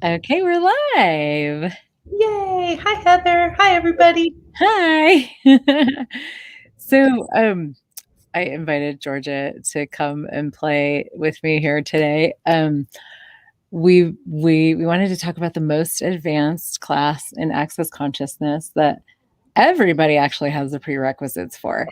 Okay, we're live. Yay! Hi, Heather. Hi, everybody. Hi. So, I invited Georgia to come and play with me here today. We wanted to talk about the most advanced class in Access Consciousness that everybody actually has the prerequisites for.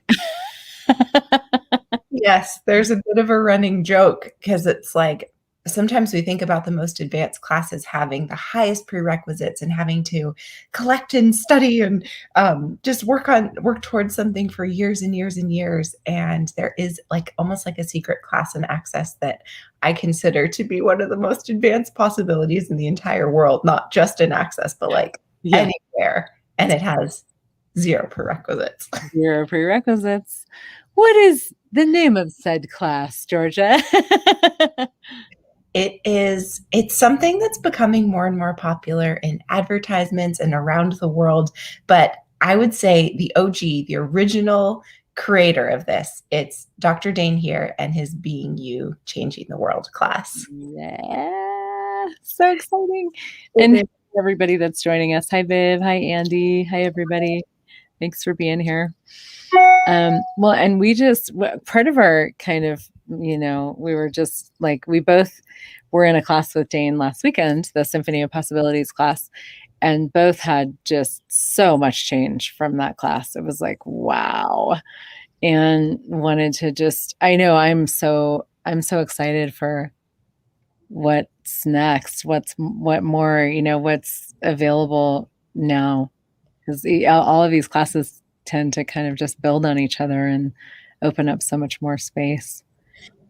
Yes, there's a bit of a running joke because it's like sometimes we think about the most advanced classes having the highest prerequisites and having to collect and study and just work towards something for years and years and years. And there is like almost like a secret class in Access that I consider to be one of the most advanced possibilities in the entire world, not just in Access, but like Yeah, anywhere. And it has zero prerequisites. zero prerequisites. What is the name of said class, Georgia? It's something that's becoming more and more popular in advertisements and around the world, but I would say the OG, the original creator of this, it's Dr. Dane here and his Being You, Changing the World class. Yeah, so exciting. It And is. everybody that's joining us. Hi, Viv. Hi, Andy. Hi, everybody. Thanks for being here. Well, and we just, part of our kind of, we were just like, we both were in a class with Dane last weekend, the Symphony of Possibilities class, and both had just so much change from that class. It was like, wow. And wanted to just, I know I'm so excited for what's next, what more, what's available now, because all of these classes tend to kind of just build on each other and open up so much more space.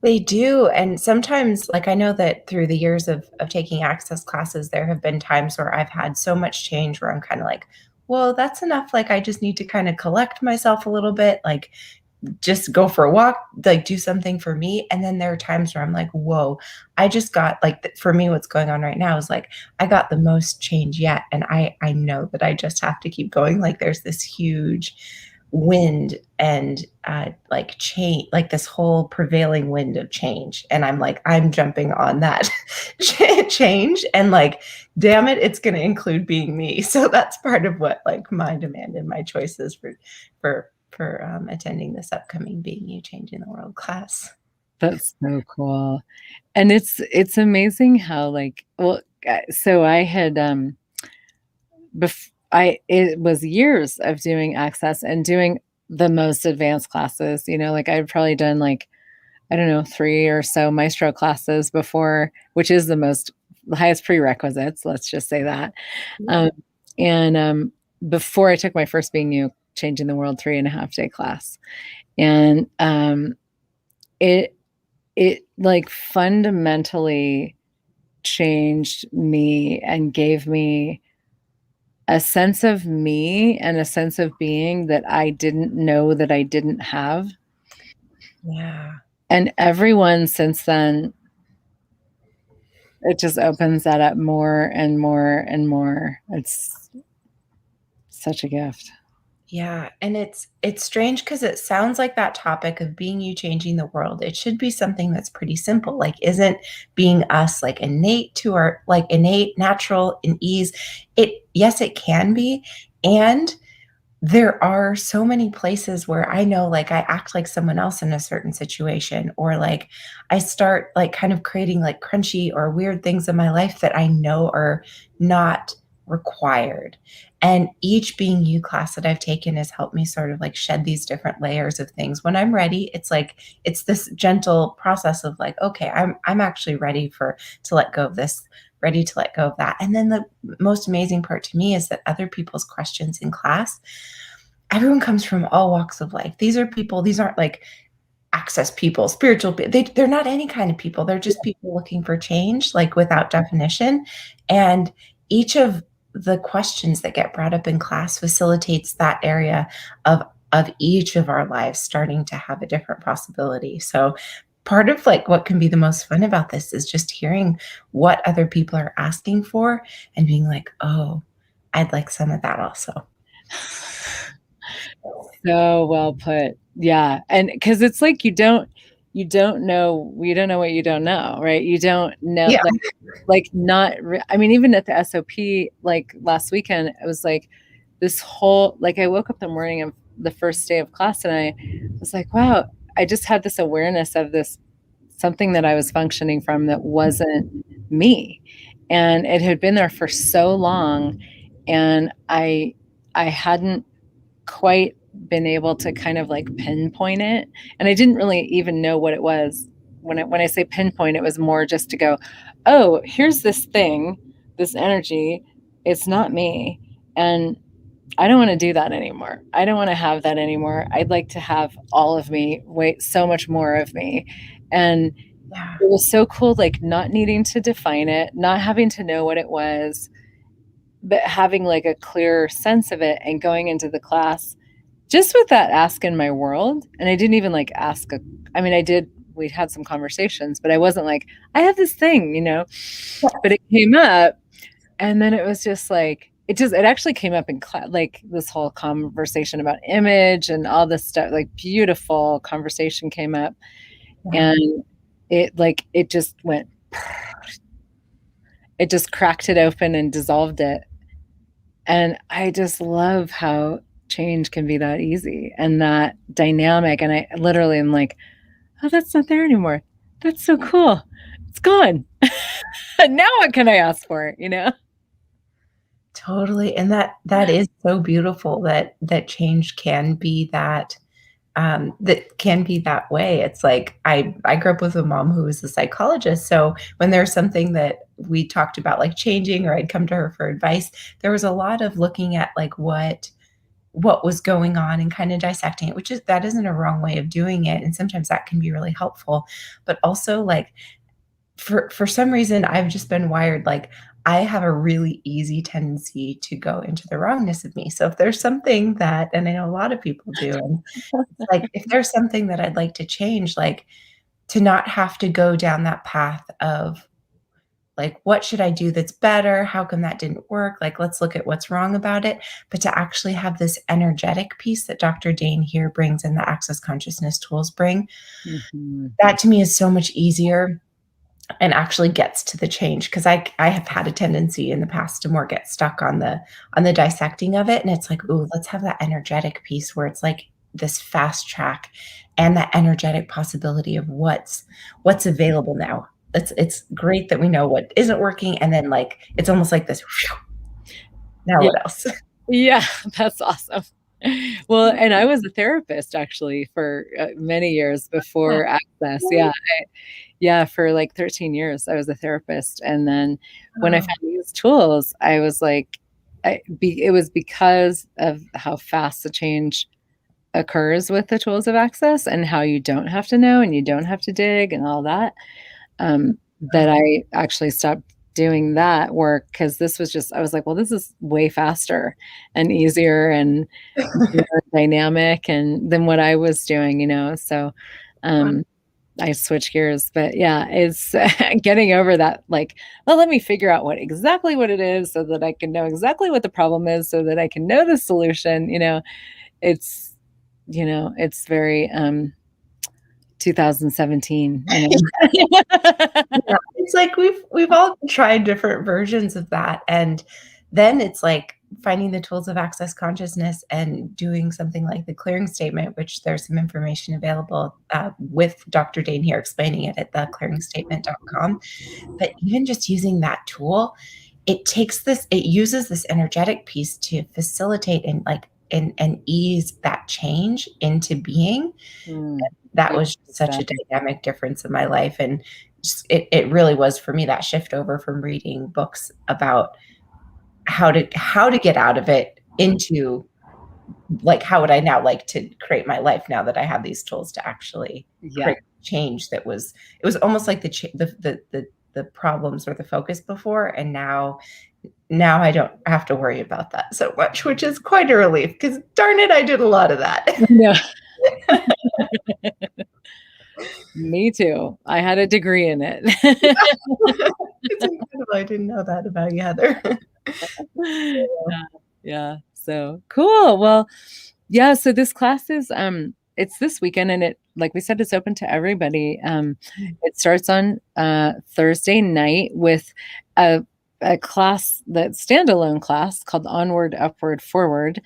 They do. And sometimes, like, I know that through the years of taking Access classes, there have been times where I've had so much change where I'm kind of like, well, that's enough. Like, I just need to kind of collect myself a little bit. Like, just go for a walk, like do something for me. And then there are times where I'm like, whoa, I just got like, for me, what's going on right now is like, I got the most change yet. And I know that I just have to keep going. Like there's this huge wind and like change, like this whole prevailing wind of change. And I'm like, I'm jumping on that change and like, damn it, it's going to include being me. So that's part of what like my demand and my choices for attending this upcoming Being You Changing the World class. That's so cool. And it's amazing how like, well, so I had it was years of doing Access and doing the most advanced classes, like I'd probably done like, I don't know, 3 or so maestro classes before, which is the highest prerequisites, let's just say that. Um, and before I took my first Being You Changing the World 3.5 day class. And it it like fundamentally changed me and gave me a sense of me and a sense of being that I didn't know that I didn't have. Yeah. And everyone since then, it just opens that up more and more and more. It's such a gift. Yeah, and it's strange because it sounds like that topic of being you changing the world. It should be something that's pretty simple. Like, isn't being us like innate to our like innate, natural, and ease? It yes, it can be. And there are so many places where I know like I act like someone else in a certain situation, or like I start like kind of creating like crunchy or weird things in my life that I know are not required. And each Being You class that I've taken has helped me sort of like shed these different layers of things. When I'm ready, it's like it's this gentle process of like, okay, I'm actually ready for to let go of this, ready to let go of that. And then the most amazing part to me is that other people's questions in class, everyone comes from all walks of life. These are people, these aren't like access people, spiritual people. They're not any kind of people. They're just people looking for change, like without definition. And each of the questions that get brought up in class facilitates that area of each of our lives starting to have a different possibility. So part of like what can be the most fun about this is just hearing what other people are asking for and being like, oh, I'd like some of that also. So well put. Yeah. And because it's like you don't, you don't know what you don't know, right? You don't know, Yeah. I mean, even at the SOP, like last weekend, it was like this whole, like I woke up the morning of the first day of class and I was like, wow, I just had this awareness of this something that I was functioning from that wasn't me. And it had been there for so long and I hadn't quite been able to kind of like pinpoint it. And I didn't really even know what it was. When I say pinpoint, it was more just to go, oh, here's this thing, this energy. It's not me. And I don't want to do that anymore. I don't want to have that anymore. I'd like to have all of me, wait, so much more of me. And Yeah. it was so cool, like not needing to define it, not having to know what it was, but having like a clear sense of it and going into the class just with that ask in my world. And I didn't even like ask I mean, I did, we had some conversations, but I wasn't like, I have this thing, but it came up. And then it was just like, it actually came up in class, like this whole conversation about image and all this stuff, like beautiful conversation came up. Yeah. And it just went, it just cracked it open and dissolved it. And I just love how change can be that easy and that dynamic. And I literally am like, oh, that's not there anymore. That's so cool. It's gone. Now what can I ask for? Totally. And that is so beautiful that change can be that can be that way. It's like I grew up with a mom who was a psychologist. So when there's something that we talked about like changing or I'd come to her for advice, there was a lot of looking at like what was going on and kind of dissecting it, which is that isn't a wrong way of doing it. And sometimes that can be really helpful. But also like for some reason I've just been wired like I have a really easy tendency to go into the wrongness of me. So if there's something that, and I know a lot of people do, and it's like if there's something that I'd like to change, like to not have to go down that path of like, what should I do that's better? How come that didn't work? Like, let's look at what's wrong about it. But to actually have this energetic piece that Dr. Dane here brings and the access consciousness tools bring, Mhm. that to me is so much easier and actually gets to the change because I have had a tendency in the past to more get stuck on the dissecting of it, and it's like, "Ooh, let's have that energetic piece where it's like this fast track and that energetic possibility of what's available now." It's great that we know what isn't working, and then, like, it's almost like this, now Yeah. what else? Yeah, that's awesome. Well, and I was a therapist actually for many years Yeah. before Access. Yeah. Yeah, for like 13 years, I was a therapist. And then when I Oh, found these tools, I was like, it was because of how fast the change occurs with the tools of Access and how you don't have to know and you don't have to dig and all that. That I actually stopped doing that work because this was just, I was like, well, this is way faster and easier and more dynamic and than what I was doing. So, wow. um, I switched gears, but yeah, it's getting over that. Like, well, let me figure out exactly what it is, so that I can know exactly what the problem is, so that I can know the solution. It's, it's very 2017. Yeah, it's like we've all tried different versions of that, and then it's like finding the tools of access consciousness and doing something like the clearing statement, which there's some information available, with Dr. Dane here explaining it at theclearingstatement.com. But even just using that tool, it uses this energetic piece to facilitate and, like, and ease that change into being. Mm, That yeah, was such a exactly. dynamic difference in my life, and just it really was for me that shift over from reading books about how to get out of it into, like, how would I now like to create my life now that I have these tools to actually Yeah. create change that was it was almost like the problems were the focus before, and now I don't have to worry about that so much, which is quite a relief because darn it, I did a lot of that. Yeah. Me too. I had a degree in it. It's incredible, I didn't know that about you, Heather. Yeah, yeah. So cool. Well, yeah, so this class is it's this weekend and it like we said, it's open to everybody. It starts on Thursday night with a class, that standalone class called Onward, Upward, Forward,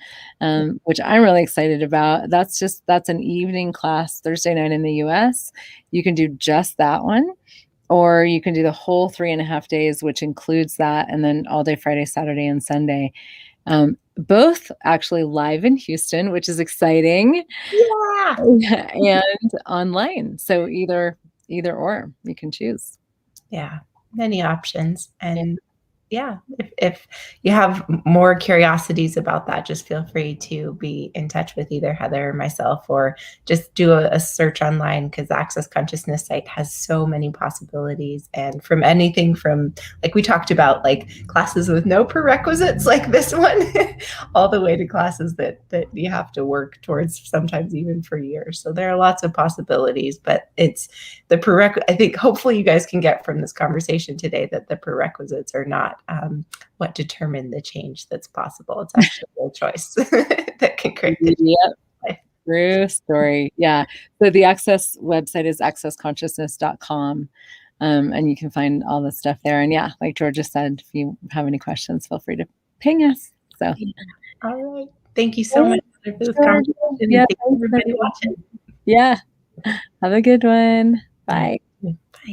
which I'm really excited about. That's an evening class Thursday night in the US. You can do just that one, or you can do the whole 3.5 days, which includes that, and then all day Friday, Saturday, and Sunday. Both actually live in Houston, which is exciting, Yeah. and online. So either or, you can choose. Yeah. Many options. And yeah, if you have more curiosities about that, just feel free to be in touch with either Heather or myself, or just do a search online, because the Access Consciousness site has so many possibilities. And from anything from, like we talked about, like classes with no prerequisites like this one, all the way to classes that you have to work towards, sometimes even for years. So there are lots of possibilities, but it's the prerequisite. I think hopefully you guys can get from this conversation today that the prerequisites are not what determine the change that's possible. It's actually a choice that can create the Yep. life. True story. Yeah. So the Access website is accessconsciousness.com. And you can find all the stuff there. And yeah, like Georgia said, if you have any questions, feel free to ping us. So, Yeah. All right. Thank you so much for this sure. conversation. Yeah. And thank you everybody watching. Yeah. Have a good one. Bye. Bye.